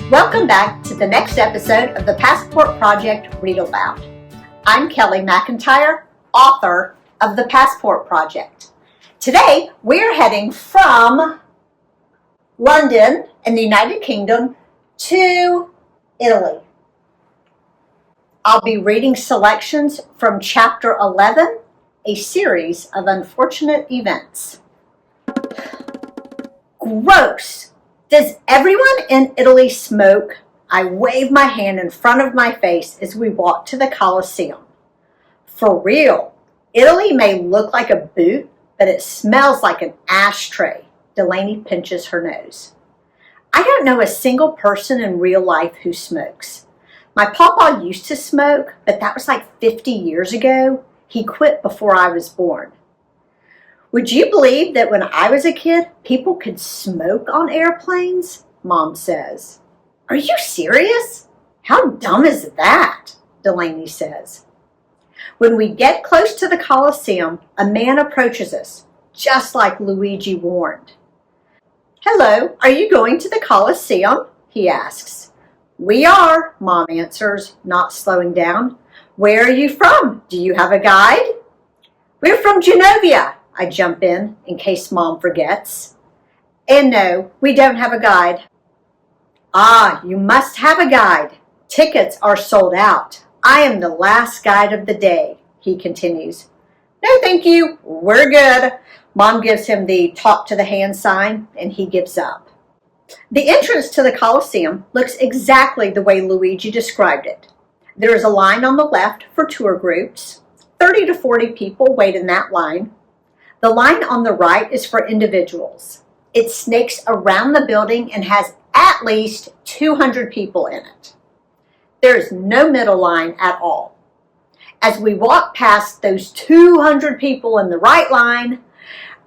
Welcome back to the next episode of the Passport Project Read Aloud. I'm Kellie McIntyre, author of the Passport Project. Today, we're heading from London in the United Kingdom to Italy. I'll be reading selections from Chapter 11, a series of unfortunate events. Gross! Does everyone in Italy smoke? I wave my hand in front of my face as we walk to the Colosseum. For real, Italy may look like a boot, but it smells like an ashtray. Delaney pinches her nose. I don't know a single person in real life who smokes. My papa used to smoke, but that was like 50 years ago. He quit before I was born. Would you believe that when I was a kid, people could smoke on airplanes? Mom says. Are you serious? How dumb is that? Delaney says. When we get close to the Colosseum, a man approaches us, just like Luigi warned. Hello, are you going to the Colosseum? He asks. We are, Mom answers, not slowing down. Where are you from? Do you have a guide? We're from Genovia, I jump in case Mom forgets. And no, we don't have a guide. Ah, you must have a guide. Tickets are sold out. I am the last guide of the day, he continues. No, thank you. We're good. Mom gives him the talk to the hand sign, and he gives up. The entrance to the Colosseum looks exactly the way Luigi described it. There is a line on the left for tour groups. 30 to 40 people wait in that line. The line on the right is for individuals. It snakes around the building and has at least 200 people in it. There is no middle line at all. As we walk past those 200 people in the right line,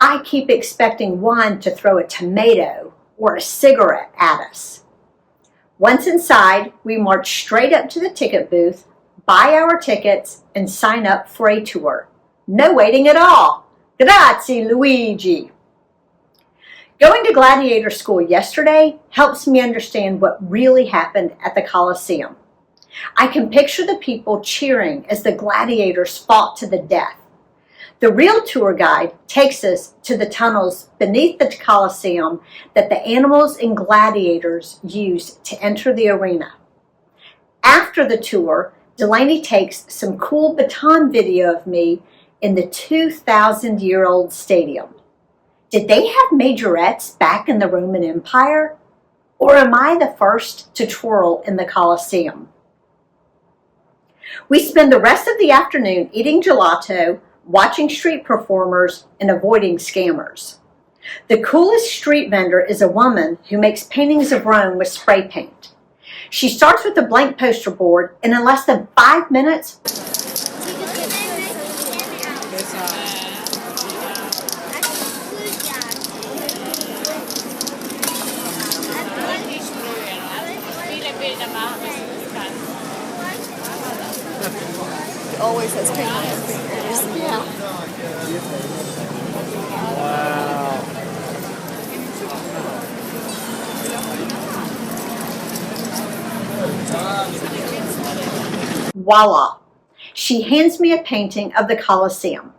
I keep expecting one to throw a tomato or a cigarette at us. Once inside, we march straight up to the ticket booth, buy our tickets, and sign up for a tour. No waiting at all. Grazie, Luigi. Going to gladiator school yesterday helps me understand what really happened at the Colosseum. I can picture the people cheering as the gladiators fought to the death. The real tour guide takes us to the tunnels beneath the Colosseum that the animals and gladiators used to enter the arena. After the tour, Delaney takes some cool baton video of me in the 2,000-year-old stadium. Did they have majorettes back in the Roman Empire? Or am I the first to twirl in the Colosseum? We spend the rest of the afternoon eating gelato, watching street performers, and avoiding scammers. The coolest street vendor is a woman who makes paintings of Rome with spray paint. She starts with a blank poster board, and in less than 5 minutes, He always has paint on his fingers. Yeah. Voila! She hands me a painting of the Colosseum.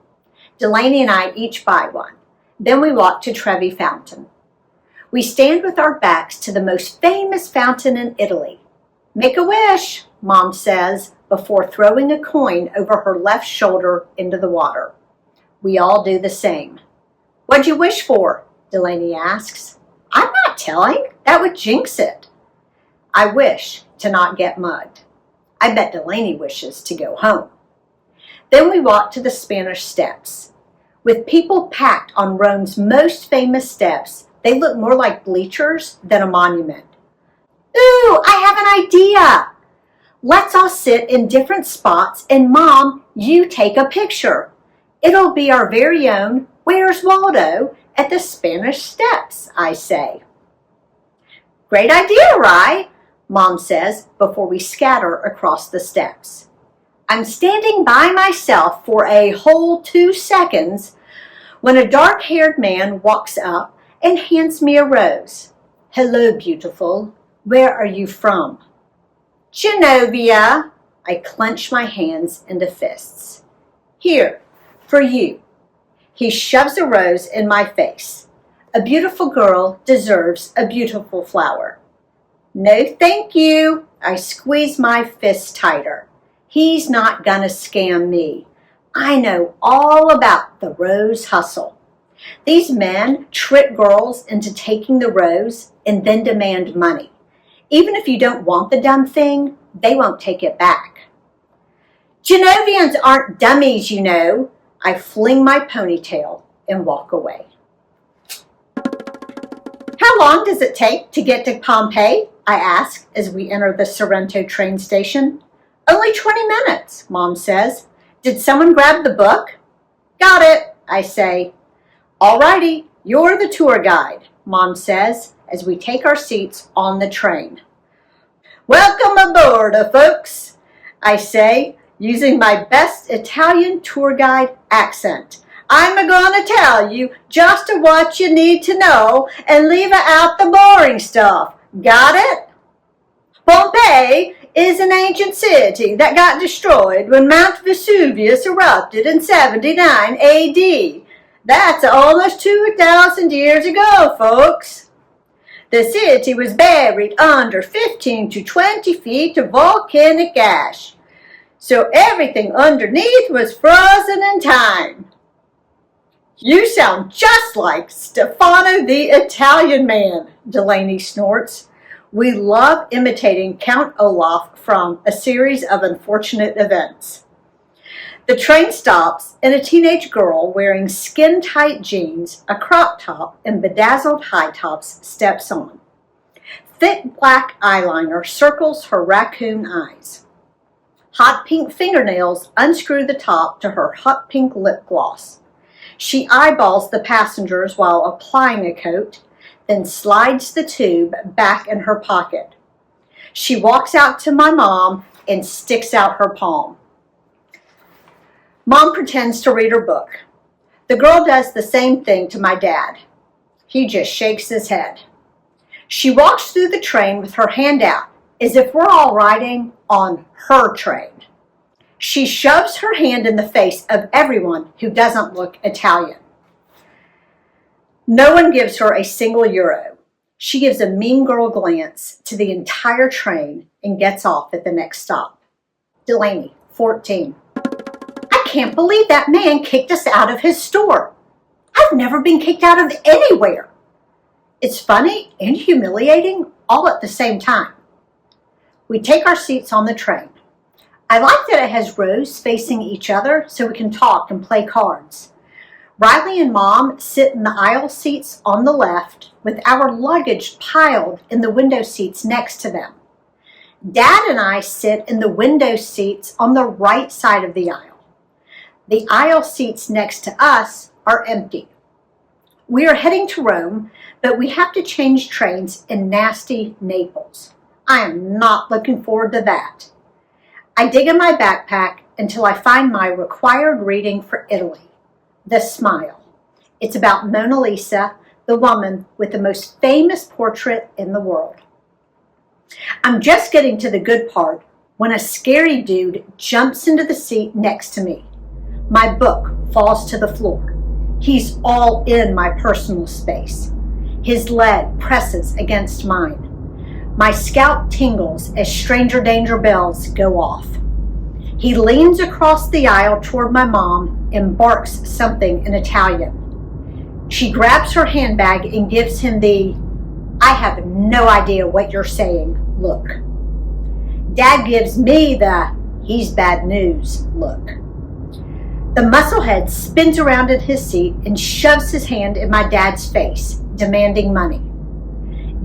Delaney and I each buy one. Then we walk to Trevi Fountain. We stand with our backs to the most famous fountain in Italy. Make a wish, Mom says, before throwing a coin over her left shoulder into the water. We all do the same. What'd you wish for? Delaney asks. I'm not telling. That would jinx it. I wish to not get mugged. I bet Delaney wishes to go home. Then we walk to the Spanish Steps. With people packed on Rome's most famous steps, they look more like bleachers than a monument. Ooh, I have an idea. Let's all sit in different spots and Mom, you take a picture. It'll be our very own Where's Waldo at the Spanish Steps, I say. Great idea, right? Mom says before we scatter across the steps. I'm standing by myself for a whole 2 seconds when a dark-haired man walks up and hands me a rose. Hello, beautiful. Where are you from? Genovia. I clench my hands into fists. Here, for you. He shoves a rose in my face. A beautiful girl deserves a beautiful flower. No, thank you. I squeeze my fist tighter. He's not gonna scam me. I know all about the rose hustle. These men trick girls into taking the rose and then demand money. Even if you don't want the dumb thing, they won't take it back. Genovians aren't dummies, you know. I fling my ponytail and walk away. How long does it take to get to Pompeii? I ask as we enter the Sorrento train station. Only 20 minutes, Mom says. Did someone grab the book? Got it, I say. All righty, you're the tour guide, Mom says as we take our seats on the train. Welcome aboard, folks, I say, using my best Italian tour guide accent. I'm gonna tell you just what you need to know and leave out the boring stuff. Got it? Pompeii is an ancient city that got destroyed when Mount Vesuvius erupted in 79 AD. That's almost 2,000 years ago, folks. The city was buried under 15 to 20 feet of volcanic ash, so everything underneath was frozen in time. You sound just like Stefano the Italian man, Delaney snorts. We love imitating Count Olaf from A Series of Unfortunate Events. The train stops and a teenage girl wearing skin-tight jeans, a crop top, and bedazzled high tops steps on. Thick black eyeliner circles her raccoon eyes. Hot pink fingernails unscrew the top to her hot pink lip gloss. She eyeballs the passengers while applying a coat, then slides the tube back in her pocket. She walks out to my mom and sticks out her palm. Mom pretends to read her book. The girl does the same thing to my dad. He just shakes his head. She walks through the train with her hand out, as if we're all riding on her train. She shoves her hand in the face of everyone who doesn't look Italian. No one gives her a single euro. She gives a mean girl glance to the entire train and gets off at the next stop. Delaney, 14. I can't believe that man kicked us out of his store. I've never been kicked out of anywhere. It's funny and humiliating all at the same time. We take our seats on the train. I like that it has rows facing each other so we can talk and play cards. Riley and Mom sit in the aisle seats on the left with our luggage piled in the window seats next to them. Dad and I sit in the window seats on the right side of the aisle. The aisle seats next to us are empty. We are heading to Rome, but we have to change trains in nasty Naples. I am not looking forward to that. I dig in my backpack until I find my required reading for Italy, The Smile. It's about Mona Lisa, the woman with the most famous portrait in the world. I'm just getting to the good part when a scary dude jumps into the seat next to me. My book falls to the floor. He's all in my personal space. His leg presses against mine. My scalp tingles as stranger danger bells go off. He leans across the aisle toward my mom and barks something in Italian. She grabs her handbag and gives him the, I have no idea what you're saying, look. Dad gives me the, he's bad news, look. The musclehead spins around in his seat and shoves his hand in my dad's face, demanding money.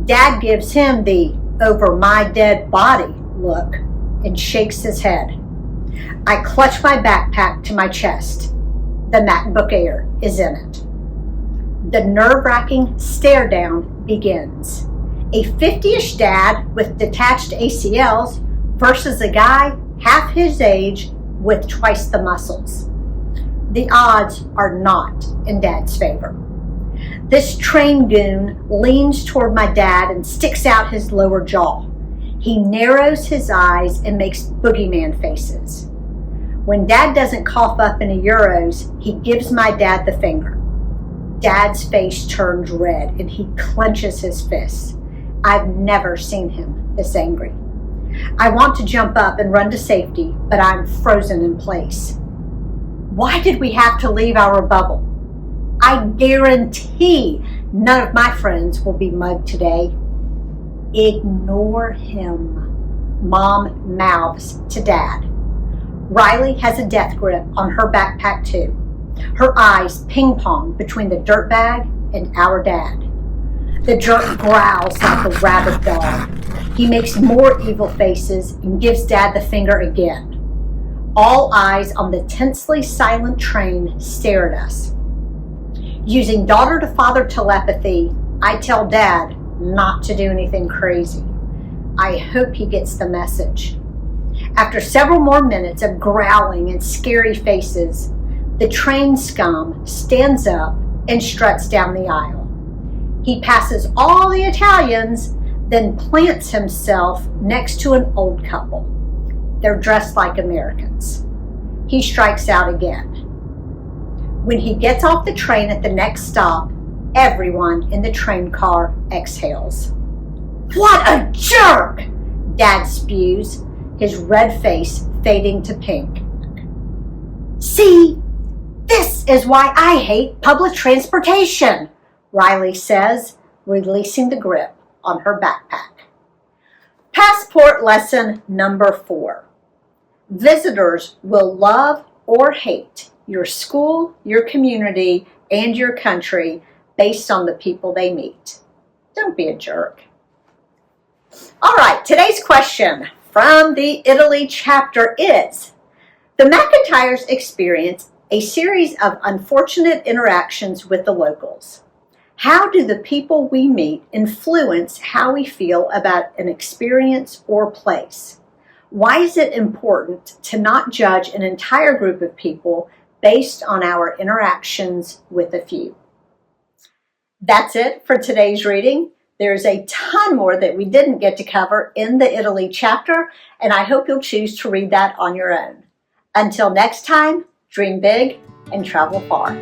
Dad gives him the over my dead body look and shakes his head. I clutch my backpack to my chest. The MacBook Air is in it. The nerve-wracking stare down begins. A 50-ish dad with detached ACLs versus a guy half his age with twice the muscles. The odds are not in Dad's favor. This train goon leans toward my dad and sticks out his lower jaw. He narrows his eyes and makes boogeyman faces. When Dad doesn't cough up any euros, he gives my dad the finger. Dad's face turns red and he clenches his fists. I've never seen him this angry. I want to jump up and run to safety, but I'm frozen in place. Why did we have to leave our bubble? I guarantee none of my friends will be mugged today. Ignore him, Mom mouths to Dad. Riley has a death grip on her backpack too. Her eyes ping-pong between the dirt bag and our dad. The jerk growls like a rabid dog. He makes more evil faces and gives Dad the finger again. All eyes on the tensely silent train stare at us. Using daughter-to-father telepathy, I tell Dad not to do anything crazy. I hope he gets the message. After several more minutes of growling and scary faces, the train scum stands up and struts down the aisle. He passes all the Italians, then plants himself next to an old couple. They're dressed like Americans. He strikes out again. When he gets off the train at the next stop, everyone in the train car exhales. What a jerk! Dad spews, his red face fading to pink. See, this is why I hate public transportation, Riley says, releasing the grip on her backpack. Passport lesson number 4. Visitors will love or hate your school, your community, and your country based on the people they meet. Don't be a jerk. All right, today's question from the Italy chapter is, the McIntyres experience a series of unfortunate interactions with the locals. How do the people we meet influence how we feel about an experience or place? Why is it important to not judge an entire group of people based on our interactions with a few? That's it for today's reading. There's a ton more that we didn't get to cover in the Italy chapter, and I hope you'll choose to read that on your own. Until next time, dream big and travel far.